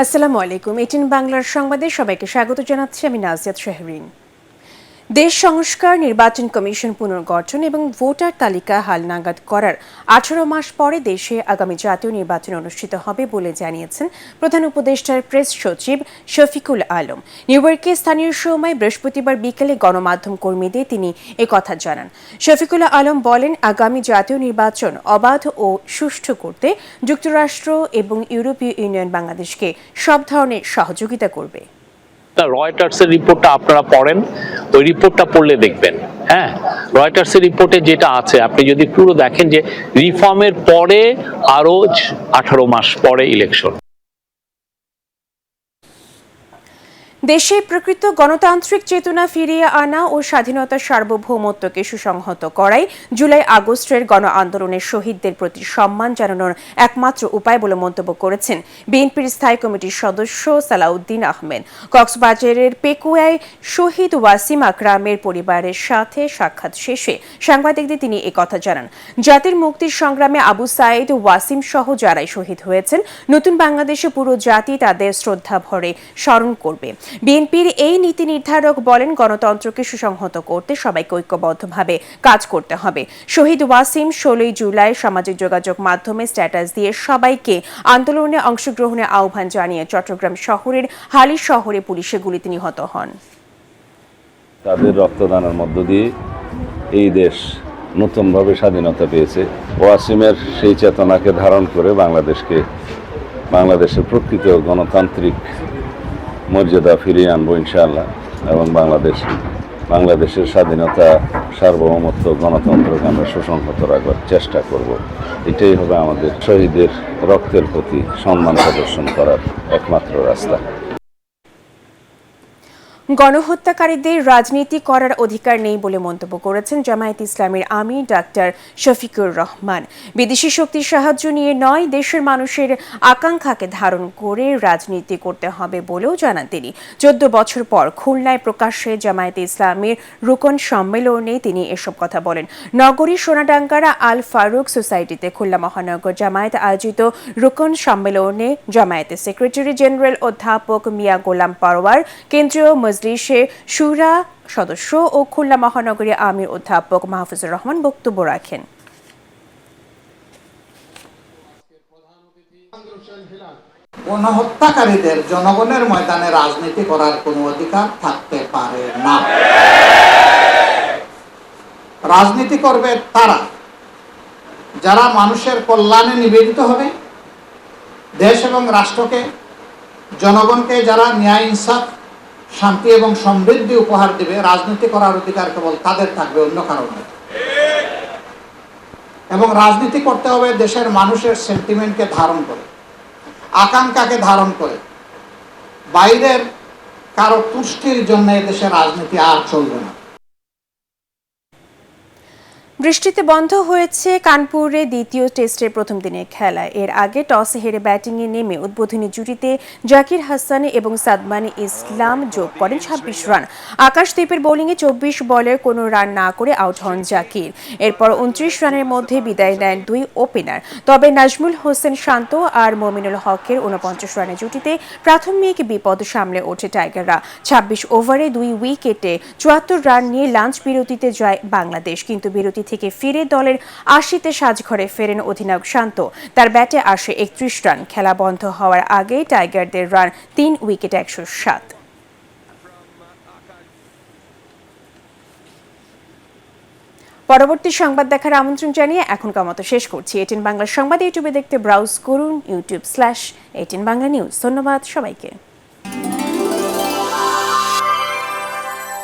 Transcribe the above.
আসসালামু আলাইকুম। 18 বাংলার সংবাদে সবাইকে স্বাগত জানাচ্ছি আমি নাজিয়াত শাহরিন। দেশ সংস্কার, নির্বাচন কমিশন পুনর্গঠন এবং ভোটার তালিকা হালনাগাদ করার 18 মাস পরে দেশে আগামী জাতীয় নির্বাচন অনুষ্ঠিত হবে বলে জানিয়েছেন প্রধান উপদেষ্টার প্রেস সচিব শফিকুল আলম। নিউ ইয়র্কে স্থানীয় সময় বৃহস্পতিবার বিকেলে গণমাধ্যম কর্মীদের তিনি একথা জানান। শফিকুল আলম বলেন, আগামী জাতীয় নির্বাচন অবাধ ও সুষ্ঠু করতে যুক্তরাষ্ট্র এবং ইউরোপীয় ইউনিয়ন বাংলাদেশকে সব ধরনের সহযোগিতা করবে। রয়টার্সের রিপোর্টটা আপনারা পড়েন, ওই রিপোর্টটা পড়লে দেখবেন। হ্যাঁ, রয়টার্সের রিপোর্টে যেটা আছে আপনি যদি পুরো দেখেন যে রিফর্মের পরে আরো 18 মাস পরে ইলেকশন। দেশে প্রকৃত গণতান্ত্রিক চেতনা ফিরিয়ে আনা ও স্বাধীনতার সার্বভৌমত্বকে সুসংহত করাই জুলাই আগস্টের গণ আন্দোলনের শহীদদের প্রতি সম্মান জানানোর একমাত্র উপায় বলে মন্তব্য করেছেন বিএনপির স্থায়ী কমিটির সদস্য সালাউদ্দিন আহমেদ। কক্সবাজারের পেকুয়ায় শহীদ ওয়াসিম আকরামের পরিবারের সাথে সাক্ষাৎ শেষে সাংবাদিকদের তিনি একথা জানান। জাতির মুক্তির সংগ্রামে আবু সাইদ, ওয়াসিম সহ যারাই শহীদ হয়েছেন, নতুন বাংলাদেশে পুরো জাতি তাদের শ্রদ্ধা ভরে স্মরণ করবে। বিএনপির এই নীতি নির্ধারক বলেন, গণতন্ত্রকে সুসংহত করতে সবাইকে ঐক্যবদ্ধভাবে কাজ করতে হবে। শহীদ ওয়াসিম 16 জুলাই সামাজিক যোগাযোগ মাধ্যমে স্ট্যাটাস দিয়ে সবাইকে আন্দোলনে অংশগ্রহণের আহ্বান জানিয়ে চট্টগ্রাম শহরের হালি শহরে পুলিশের গুলিতে নিহত হন। তাদের রক্তদানের মধ্য দিয়ে এই দেশ নতুনভাবে স্বাধীনতা পেয়েছে। ওয়াসিমের সেই চেতনাকে ধারণ করে বাংলাদেশের প্রকৃত গণতান্ত্রিক মর্যাদা ফিরিয়ে আনবো ইনশাআল্লাহ, এবং বাংলাদেশের স্বাধীনতা, সার্বভৌমত্ব, গণতন্ত্রকে আমরা সুসংহত রাখার চেষ্টা করব। এটাই হবে আমাদের শহীদের রক্তের প্রতি সম্মান প্রদর্শন করার একমাত্র রাস্তা। গণহত্যাকারীদের রাজনীতি করার অধিকার নেই বলে মন্তব্য করেছেন জামায়াত ইসলামীর আমির ডাক্তার শফিকুর রহমান। বিদেশি শক্তির সাহায্য নিয়ে নয়, দেশের মানুষের আকাঙ্ক্ষাকে ধারণ করে রাজনীতি করতে হবে বলেও জানান তিনি। 14 বছর পর খুলনায় প্রকাশ্যে জামায়াত ইসলামীর রুকন সম্মেলনে তিনি এসব কথা বলেন। নগরীর সোনাডাঙ্গার আল ফারুক সোসাইটিতে খুলনা মহানগর জামায়াত আয়োজিত রুকন সম্মেলনে জামায়াতের সেক্রেটারি জেনারেল অধ্যাপক মিয়া গোলাম পারওয়ার, কেন্দ্রীয় মজলিসে শুরা সদস্য ও খুলনা মহানগরী আমির অধ্যাপক মাহফুজুর রহমান বক্তব্য রাখেন। গণহত্যাকারীদের জনগণের ময়দানে রাজনীতি করার কোনো অধিকার থাকতে পারে না। রাজনীতি করবে তারা যারা মানুষের কল্যাণে নিবেদিত হবে, দেশ এবং রাষ্ট্রকে, জনগণকে যারা ন্যায়, ইনসাফ, শান্তি এবং সমৃদ্ধি উপহার দিবে। রাজনীতি করার অধিকার কেবল তাদের থাকবে, অন্য কারণ নয়। এবং রাজনীতি করতে হবে দেশের মানুষের সেন্টিমেন্টকে ধারণ করে, আকাঙ্ক্ষাকে ধারণ করে। বাইরের কারো তুষ্টির জন্য দেশের রাজনীতি আর চলবে না। বৃষ্টিতে বন্ধ হয়েছে কানপুরে দ্বিতীয় টেস্টের প্রথম দিনের খেলা। এর আগে টসে হেরে ব্যাটিংয়ে নেমে উদ্বোধনী জুটিতে জাকির হাসান এবং সাদমানি ইসলাম যোগ করেন 26 রান। আকাশদীপের বোলিংয়ে 24 বলে কোনো রান না করে আউট হন জাকির। এরপর 29 রানের মধ্যে বিদায় নেন দুই ওপেনার। তবে নাজমুল হোসেন শান্ত আর মমিনুল হকের 49 রানের জুটিতে প্রাথমিক বিপদ সামলে ওঠে টাইগাররা। 26 ওভারে 2 উইকেটে 74 রান নিয়ে লাঞ্চ বিরতিতে যায় বাংলাদেশ, কিন্তু বিরতি থেকে ফিরে দলের 80-তে সাজঘরে ফেরেন অধিনায়ক শান্ত। তার ব্যাটে আসে 31 রান। খেলা বন্ধ হওয়ার আগে টাইগারদের রান 3 উইকেটে 107। পরবর্তী সংবাদ দেখার আমন্ত্রণ জানিয়ে এখনকার মতো শেষ করছি। 18 বাংলা সংবাদ ইউটিউবে দেখতে ব্রাউজ করুন youtube/18 বাংলা নিউজ। ধন্যবাদ সবাইকে।